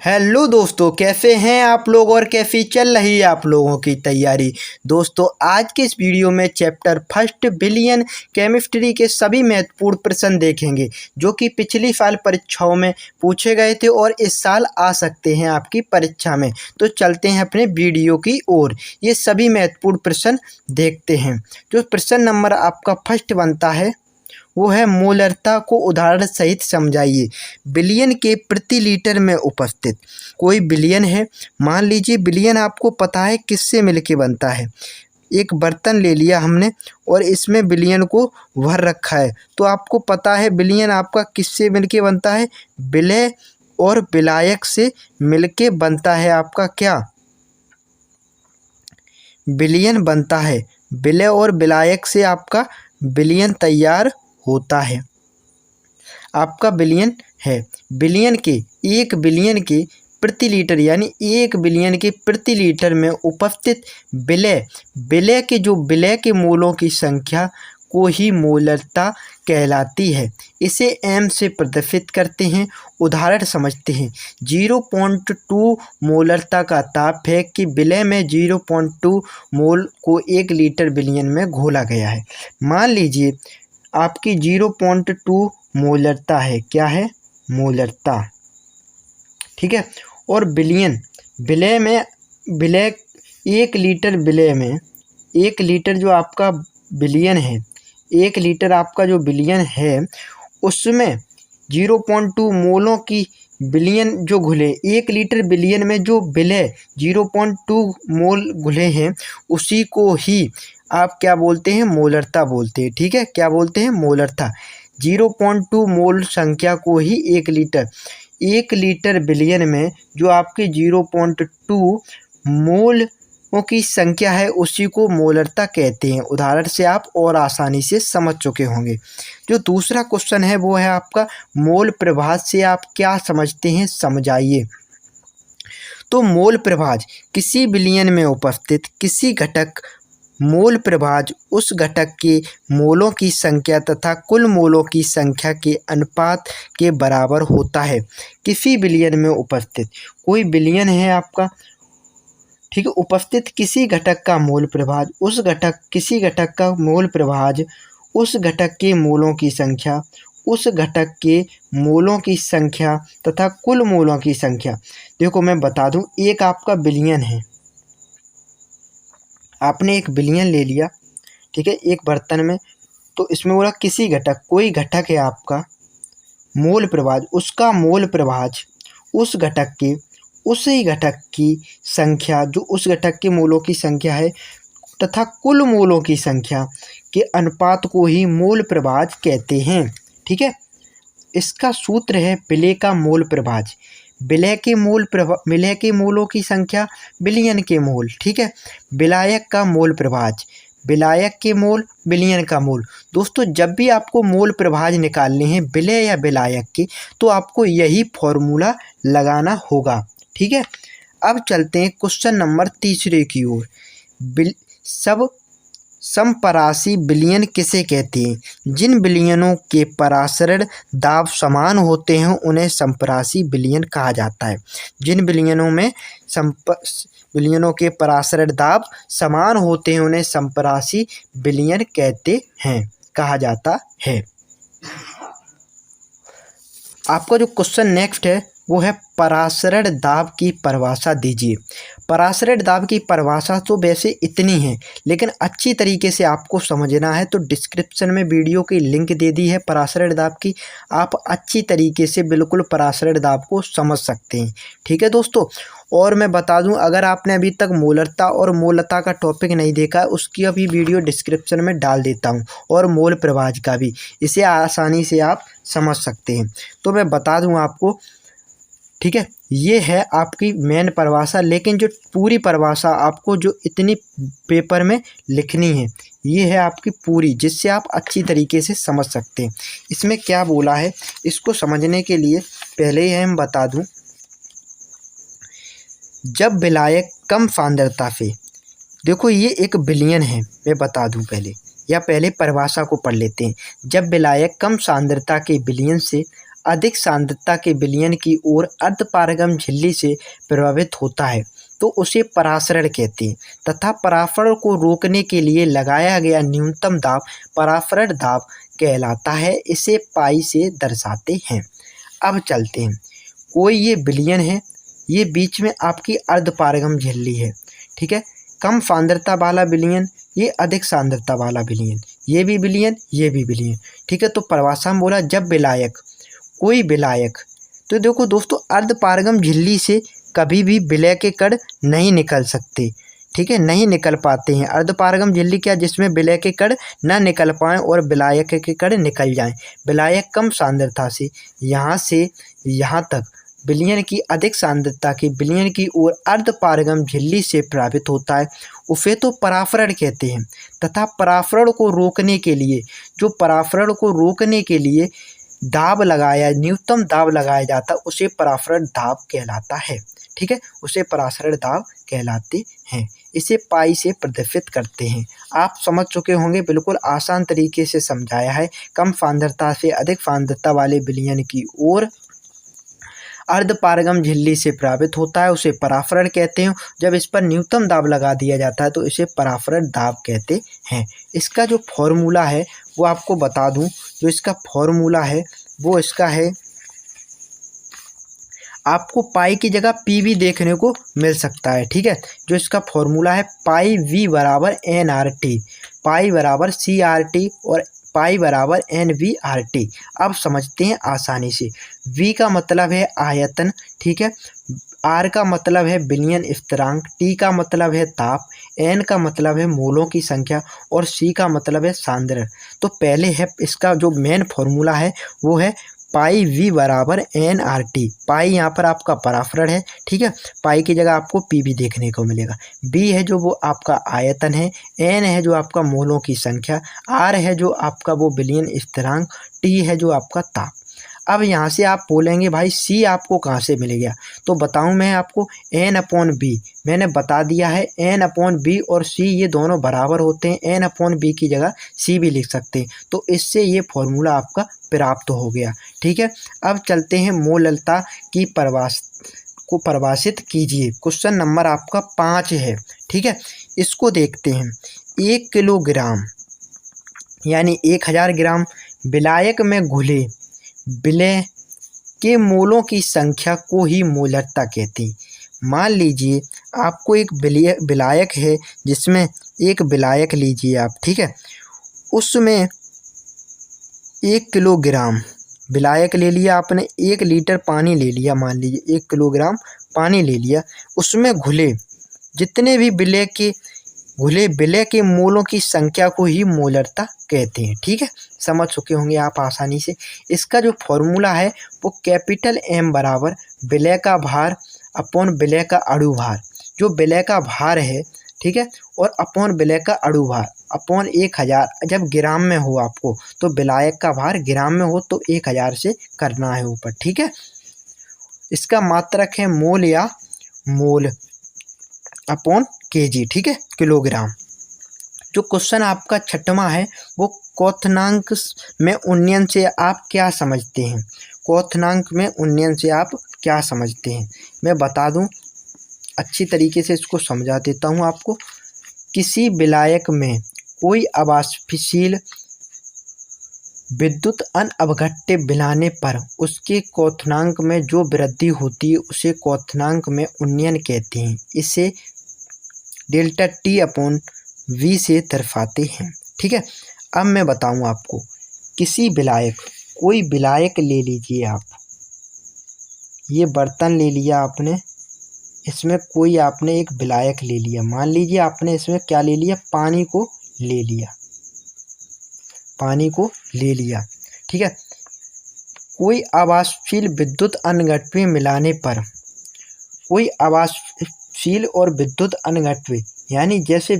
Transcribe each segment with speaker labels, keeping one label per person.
Speaker 1: Hello दोस्तों, कैसे हैं आप लोग और कैसी चल रही है आप लोगों की तैयारी। दोस्तों, आज के इस वीडियो में चैप्टर फर्स्ट बिलियन केमिस्ट्री के सभी महत्वपूर्ण प्रश्न देखेंगे जो कि पिछली साल परीक्षाओं में पूछे गए थे और इस साल आ सकते हैं आपकी परीक्षा में। तो चलते हैं अपने वीडियो की ओर, ये सभी महत्वपूर्ण प्रश्न देखते हैं। जो प्रश्न नंबर आपका फर्स्ट बनता है वो है मोलरता को उदाहरण सहित समझाइए। बिलियन के प्रति लीटर में उपस्थित कोई बिलियन है। मान लीजिए बिलियन आपको पता है किससे मिलके बनता है। एक बर्तन ले लिया हमने और इसमें बिलियन को भर रखा है, तो आपको पता है बिलियन आपका किससे मिलके बनता है। विलय और विलायक से मिलके बनता है आपका क्या, बिलियन बनता है। विलय और विलायक से आपका बिलियन तैयार होता है, आपका बिलियन है। बिलियन के एक बिलियन के प्रति लीटर यानी एक बिलियन के प्रति लीटर में उपस्थित विलय के जो विलय के मोलों की संख्या को ही मोलरता कहलाती है। इसे एम से प्रदर्शित करते हैं। उदाहरण समझते हैं। 0.2 मोलरता का ताप है कि विलय में 0.2 मोल को 1 लीटर बिलियन में घोला गया है। मान लीजिए आपकी 0.2 मोलरता है। क्या है? मोलरता, ठीक है। और बिलियन विलय में विलय 1 लीटर विलय में 1 लीटर जो आपका बिलियन है, 1 लीटर आपका जो बिलियन है उसमें 0.2 मोलों की बिलियन जो घुले, 1 लीटर बिलियन में जो विलय 0.2 मोल घुले हैं उसी को ही आप क्या बोलते हैं? मोलरता बोलते हैं, ठीक है। क्या बोलते हैं? मोलरता। 0.2 मोल संख्या को ही 1 लीटर बिलियन में जो आपके 0.2 मोल की संख्या है उसी को मोलरता कहते हैं। उदाहरण से आप और आसानी से समझ चुके होंगे। जो दूसरा क्वेश्चन है वो है आपका मोल प्रभाज से आप क्या समझते हैं, समझाइए। तो मोल प्रभाज किसी बिलियन में उपस्थित किसी घटक मोल प्रभाज उस घटक के मोलों की संख्या तथा कुल मोलों की संख्या के अनुपात के बराबर होता है। किसी बिलियन में उपस्थित कोई बिलियन है आपका, ठीक है, उपस्थित किसी घटक का मोल प्रभाज किसी घटक का मोल प्रभाज उस घटक के मोलों की संख्या, उस घटक के मोलों की संख्या तथा कुल मोलों की संख्या। देखो मैं बता दूं, एक आपका बिलियन है, आपने एक बिलियन ले लिया, ठीक है, एक बर्तन में। तो इसमें बोला किसी घटक, कोई घटक है आपका मोल प्रभाज, उसका मोल प्रभाज उस घटक के उसी घटक की संख्या जो उस घटक के मोलों की संख्या है तथा कुल मोलों की संख्या के अनुपात को ही मोल प्रभाज कहते हैं, ठीक है। इसका सूत्र है विलय का मोल प्रभाज। विलय के मोलों की संख्या बिलियन के मोल, ठीक है। विलायक का मोल प्रभाज, विलायक के मोल बिलियन का मोल। दोस्तों, जब भी आपको मोल प्रभाज निकालने हैं विलय या विलायक के, तो आपको यही फॉर्मूला लगाना होगा, ठीक है। अब चलते हैं क्वेश्चन नंबर तीसरे की ओर। सब समपरासी बिलियन किसे कहते हैं? जिन बिलियनों के परासरण दाब समान होते हैं उन्हें समपरासी बिलियन कहा जाता है। जिन बिलियनों के परासरण दाब समान होते हैं उन्हें समपरासी बिलियन कहते हैं, कहा जाता है। आपका जो क्वेश्चन नेक्स्ट है वो है परासरण दाब की परिभाषा दीजिए। परासरण दाब की परिभाषा तो वैसे इतनी है, लेकिन अच्छी तरीके से आपको समझना है तो डिस्क्रिप्शन में वीडियो की लिंक दे दी है परासरण दाब की। आप अच्छी तरीके से बिल्कुल परासरण दाब को समझ सकते हैं, ठीक है दोस्तों। और मैं बता दूं, अगर आपने अभी तक मोलरता और मोलता का टॉपिक नहीं देखा है उसकी अभी वीडियो डिस्क्रिप्शन में डाल देता हूं, और मोल प्रभाज का भी, इसे आसानी से आप समझ सकते हैं। तो मैं बता दूं आपको, ठीक है, ये है आपकी मेन परिभाषा। लेकिन जो पूरी परिभाषा आपको जो इतनी पेपर में लिखनी है ये है आपकी पूरी, जिससे आप अच्छी तरीके से समझ सकते हैं। इसमें क्या बोला है इसको समझने के लिए पहले ही हम बता दूं, जब विलायक कम सांद्रता से, देखो ये एक बिलियन है, मैं बता दूं पहले परिभाषा को पढ़ लेते हैं। जब विलायक कम सांद्रता के बिलियन से अधिक सांद्रता के विलयन की ओर अर्धपारगम झिल्ली से प्रभावित होता है तो उसे परासरण कहते हैं तथा परासरण को रोकने के लिए लगाया गया न्यूनतम दाब परासरण दाब कहलाता है। इसे पाई से दर्शाते हैं। अब चलते हैं, कोई ये विलयन है, ये बीच में आपकी अर्धपारगम झिल्ली है, ठीक है। कम सांद्रता वाला विलयन, ये अधिक सांद्रता वाला विलयन, ये भी विलयन, ये भी विलयन, ठीक है। तो परिभाषा में बोला जब विलायक, कोई विलायक, तो देखो दोस्तों अर्धपारगम झिल्ली से कभी भी विलय के कण नहीं निकल सकते, ठीक है, नहीं निकल पाते हैं। अर्धपारगम झिल्ली क्या, जिसमें विलय के कण ना निकल पाएँ और विलायक के कण निकल जाएं। विलायक कम सांद्रता से यहाँ तक विलयन की अधिक सांद्रता के विलयन की ओर अर्धपारगम झिल्ली से प्रभावित होता है, उसे तो परासरण कहते हैं तथा परासरण को रोकने के लिए, जो परासरण को रोकने के लिए दाब लगाया, न्यूनतम दाब लगाया जाता, उसे परासरण दाब कहलाता है, ठीक है, उसे परासरण दाब कहलाते हैं। इसे पाई से प्रदर्शित करते हैं। आप समझ चुके होंगे, बिल्कुल आसान तरीके से समझाया है। कम सांद्रता से अधिक सांद्रता वाले विलयन की ओर अर्धपारगम झिल्ली से प्रभावित होता है, उसे परासरण कहते हैं। जब इस पर न्यूनतम दाब लगा दिया जाता है तो इसे परासरण दाब कहते हैं। इसका जो फॉर्मूला है वो आपको बता दूं, जो इसका फॉर्मूला है वो इसका है, आपको पाई की जगह पी भी देखने को मिल सकता है, ठीक है। जो इसका फॉर्मूला है पाई वी बराबर एन आर टी, पाई बराबर सी आर टी और पाई बराबर एन वी आर टी। अब समझते हैं आसानी से। वी का मतलब है आयतन, ठीक है, आर का मतलब है विलयन स्थिरांक, टी का मतलब है ताप, एन का मतलब है मोलों की संख्या और सी का मतलब है सांद्रण। तो पहले है इसका जो मेन फॉर्मूला है वो है पाई वी बराबर एन आर टी। पाई यहाँ पर आपका परासरण है, ठीक है, पाई की जगह आपको पी भी देखने को मिलेगा। बी है जो वो आपका आयतन है, एन है जो आपका मोलों की संख्या, आर है जो आपका वो विलयन स्थिरांक, टी है जो आपका ताप। अब यहाँ से आप बोलेंगे भाई सी आपको कहाँ से मिल गया, तो बताऊँ मैं आपको, एन अपॉन बी मैंने बता दिया है। एन अपॉन बी और सी ये दोनों बराबर होते हैं, एन अपॉन बी की जगह सी भी लिख सकते हैं, तो इससे ये फॉर्मूला आपका प्राप्त हो गया, ठीक है। अब चलते हैं मोललता की परिभाषित कीजिए। क्वेश्चन नंबर आपका 5 है, ठीक है। इसको देखते हैं। 1 किलोग्राम यानी 1000 ग्राम विलायक में घुले विलय के मोलों की संख्या को ही मोलरता कहते हैं। मान लीजिए आपको एक विलायक है, जिसमें एक विलायक लीजिए आप, ठीक है, उसमें 1 किलोग्राम विलायक ले लिया आपने, 1 लीटर पानी ले लिया, मान लीजिए 1 किलोग्राम पानी ले लिया, उसमें घुले जितने भी विलय के मोलों की संख्या को ही मोलरता कहते हैं, ठीक है। समझ चुके होंगे आप आसानी से। इसका जो फॉर्मूला है वो कैपिटल एम बराबर विलय का भार अपॉन विलय का अणु भार, जो विलय का भार है, ठीक है, और अपॉन विलय का अणु भार अपॉन 1000। जब ग्राम में हो आपको, तो विलायक का भार ग्राम में हो तो 1000 से करना है ऊपर, ठीक है। इसका मात्रक है मोल या मोल अपॉन केजी, ठीक है, किलोग्राम। जो क्वेश्चन आपका 6वां है वो क्वथनांक में उन्नयन से आप क्या समझते हैं। क्वथनांक में उन्नयन से आप क्या समझते हैं, मैं बता दूं, अच्छी तरीके से इसको समझा देता हूं आपको। किसी विलायक में कोई अवाष्पशील विद्युत अनअवघट्य मिलाने पर उसके क्वथनांक में जो वृद्धि होती है उसे क्वथनांक में उन्नयन कहते हैं। इसे डेल्टा टी अपॉन वी से दर्शाते हैं, ठीक है। अब मैं बताऊं आपको, किसी विलायक, कोई विलायक ले लीजिए आप, ये बर्तन ले लिया आपने, इसमें कोई आपने एक विलायक ले लिया, मान लीजिए आपने इसमें क्या ले लिया, पानी को ले लिया, ठीक है। कोई अवाष्पशील विद्युत अनघट्य मिलाने पर, कोई अवाष्पशील और विद्युत अनघट्य यानी जैसे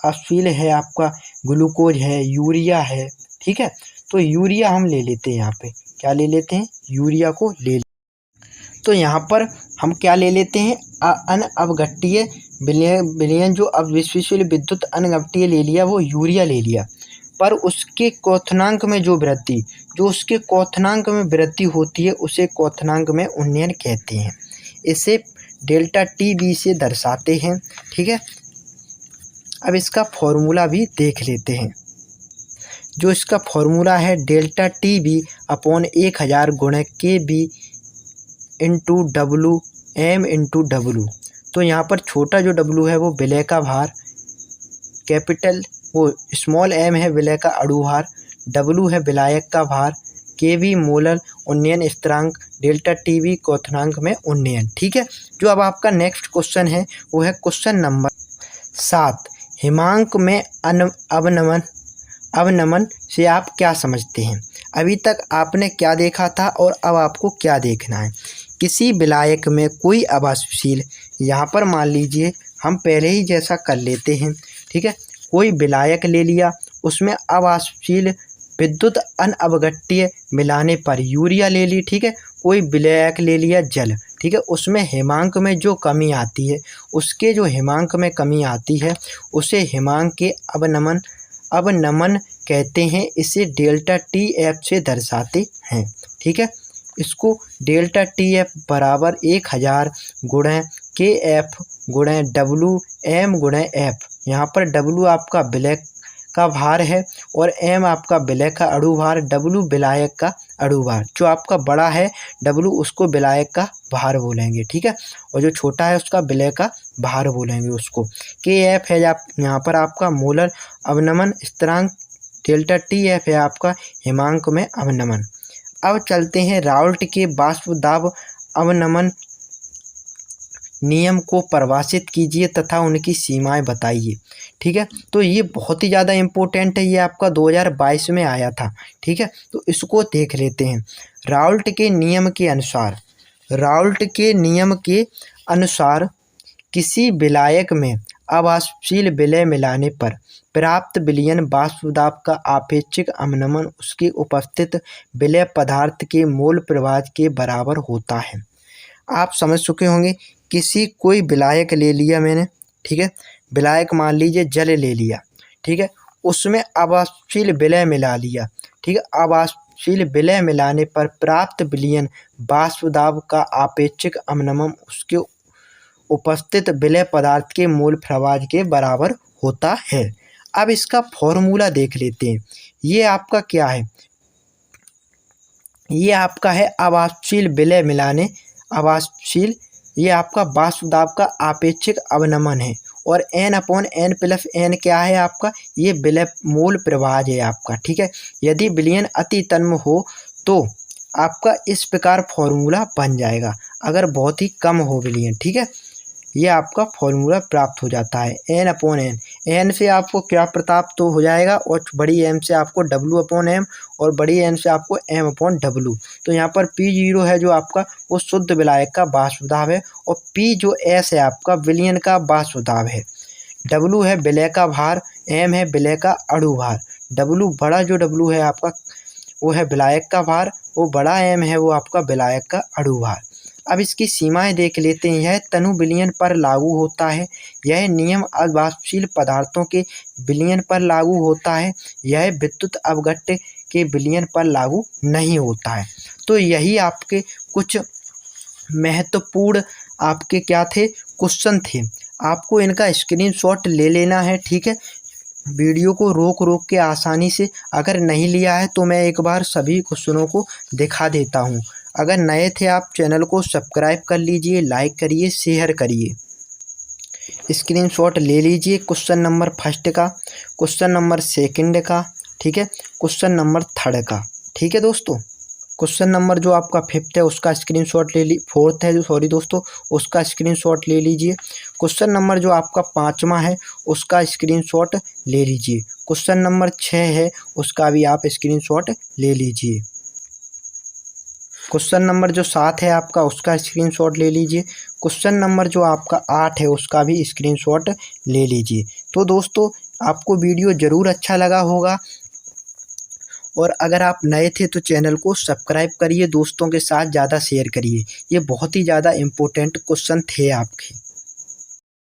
Speaker 1: अश्लील है आपका ग्लूकोज है, यूरिया है, ठीक है, तो यूरिया हम ले लेते हैं, यहाँ पे क्या ले लेते हैं, यूरिया को ले, तो यहाँ पर हम क्या ले लेते हैं, अनअवघट्य विलयन, जो अवाष्पशील विद्युत अनघट्य ले लिया वो यूरिया ले लिया। पर उसके क्वथनांक में जो उसके क्वथनांक में वृद्धि होती है उसे क्वथनांक में उन्नयन कहते हैं। इसे डेल्टा टी बी से दर्शाते हैं। ठीक है, अब इसका फॉर्मूला भी देख लेते हैं। जो इसका फॉर्मूला है डेल्टा टी बी अपॉन 1000 गुणे के B into W M into W. तो यहाँ पर छोटा जो डब्लू है वो विलय का भार, कैपिटल वो स्मॉल एम है विलय का अणुभार, डब्लू है विलायक का भार, के बी मोलर उन्नयन स्थिरांक, डेल्टा टी बी क्वथनांक में उन्नयन। ठीक है, जो अब आपका नेक्स्ट क्वेश्चन है वो है क्वेश्चन नंबर 7। हिमांक में अवनमन से आप क्या समझते हैं? अभी तक आपने क्या देखा था और अब आपको क्या देखना है। किसी विलायक में कोई अवाष्पशील, यहाँ पर मान लीजिए हम पहले ही जैसा कर लेते हैं। ठीक है, कोई विलायक ले लिया, उसमें अवाष्पशील विद्युत अनअवगट्य मिलाने पर यूरिया ले ली। ठीक है, कोई विलायक ले लिया जल। ठीक है, उसमें हिमांक में जो कमी आती है, उसके जो हिमांक में कमी आती है उसे हिमांक के अवनमन कहते हैं। इसे डेल्टा टी एफ से दर्शाते हैं। ठीक है, इसको डेल्टा टी एफ बराबर 1000 गुणे के एफ गुणे डब्लू एम गुणे एफ। यहाँ पर डब्लू आपका विलय का भार है और एम आपका विलय का अणुभार, डब्लू विलायक का अणुभार। जो आपका बड़ा है डब्लू उसको विलायक का भार बोलेंगे। ठीक है, और जो छोटा है उसका विलय का भार बोलेंगे उसको। के एफ है यहाँ पर आपका मोलर अवनमन स्थिरांक, डेल्टा टी एफ है आपका हिमांक में अवनमन। अब चलते हैं राउल्ट के वाष्प दाब अवनमन नियम को परिभाषित कीजिए तथा उनकी सीमाएं बताइए। ठीक है, तो ये बहुत ही ज़्यादा इम्पोर्टेंट है, ये आपका 2022 में आया था। ठीक है, तो इसको देख लेते हैं। राउल्ट के नियम के अनुसार किसी विलायक में अवाष्पशील विलय मिलाने पर प्राप्त विलयन वाष्प दाब का आपेक्षिक अवनमन उसके उपस्थित विलय पदार्थ के मोल प्रवाह के बराबर होता है। आप समझ चुके होंगे। कोई विलायक ले लिया मैंने। ठीक है, विलायक मान लीजिए जल ले लिया। ठीक है, उसमें अवाष्पशील विलय मिला लिया। ठीक है, अवाष्पशील विलय मिलाने पर प्राप्त विलयन वाष्प दाब का आपेक्षिक अवनमन उसके उपस्थित विलय पदार्थ के मोल प्रवाह के बराबर होता है। अब इसका फॉर्मूला देख लेते हैं। ये आपका क्या है? ये आपका है अवाष्पशील विलय मिलाने अवाष्पशील, ये आपका वाष्प दाब का आपेक्षिक अवनमन है। और n/n+n क्या है आपका? ये विलय मोल प्रवाह है आपका। ठीक है, यदि विलयन अति तन्म हो तो आपका इस प्रकार फॉर्मूला बन जाएगा। अगर बहुत ही कम हो विलयन, ठीक है, ये आपका फॉर्मूला प्राप्त हो जाता है n/n। n से आपको क्या प्राप्त हो जाएगा और बड़ी m से आपको W/m और बड़ी n से आपको m/W। तो यहाँ पर P0 है जो आपका वो शुद्ध विलायक का वाष्प दाब है और P जो S है आपका विलयन का वाष्प दाब है, W है विलय का भार, M है विलय का अणुभार, W बड़ा जो W है आपका वो है विलायक का भार, वो बड़ा M है वो आपका विलायक का अणुभार। अब इसकी सीमाएं देख लेते हैं। यह तनु विलयन पर लागू होता है। यह नियम अवाष्पशील पदार्थों के विलयन पर लागू होता है। यह विद्युत अवगट्य के विलयन पर लागू नहीं होता है। तो यही आपके कुछ महत्वपूर्ण आपके क्या थे क्वेश्चन थे। आपको इनका स्क्रीनशॉट ले लेना है। ठीक है, वीडियो को रोक के आसानी से, अगर नहीं लिया है तो मैं एक बार सभी क्वेश्चनों को दिखा देता हूँ। अगर नए थे आप चैनल को सब्सक्राइब कर लीजिए, लाइक करिए, शेयर करिए। स्क्रीनशॉट ले लीजिए क्वेश्चन नंबर फर्स्ट का, क्वेश्चन नंबर सेकंड का, ठीक है, क्वेश्चन नंबर थर्ड का। ठीक है दोस्तों, क्वेश्चन नंबर जो आपका फिफ्थ है उसका स्क्रीनशॉट ले ली, फोर्थ है जो सॉरी दोस्तों उसका स्क्रीनशॉट ले लीजिए। क्वेश्चन नंबर जो आपका पाँचवा है उसका स्क्रीनशॉट ले लीजिए। क्वेश्चन नंबर 6 है उसका भी आप स्क्रीनशॉट ले लीजिए। क्वेश्चन नंबर जो 7 है आपका उसका स्क्रीनशॉट ले लीजिए। क्वेश्चन नंबर जो आपका 8 है उसका भी स्क्रीनशॉट ले लीजिए। तो दोस्तों आपको वीडियो ज़रूर अच्छा लगा होगा और अगर आप नए थे तो चैनल को सब्सक्राइब करिए, दोस्तों के साथ ज़्यादा शेयर करिए। ये बहुत ही ज़्यादा इम्पोर्टेंट क्वेश्चन थे आपके।